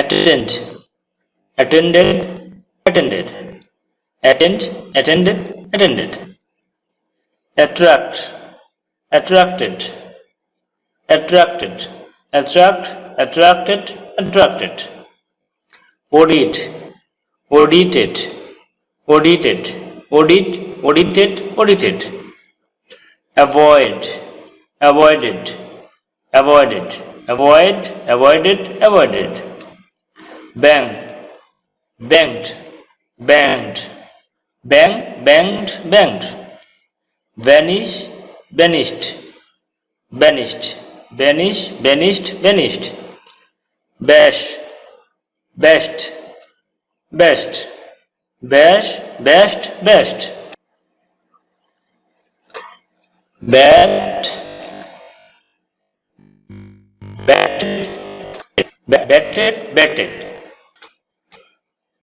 attend, attended, attended, attend, attended, attended, attract, attracted, attracted, attract, attracted, attracted, audit, audited, audited, audit, audited, audited, avoid, avoided, avoided, avoid, avoided, avoided, bang, banged, banged, bang, banged, banged, vanish, vanished, banished, banish, banished, banished, bash, bashed, best, bash, bashed, best, bat, batted, batted, batted,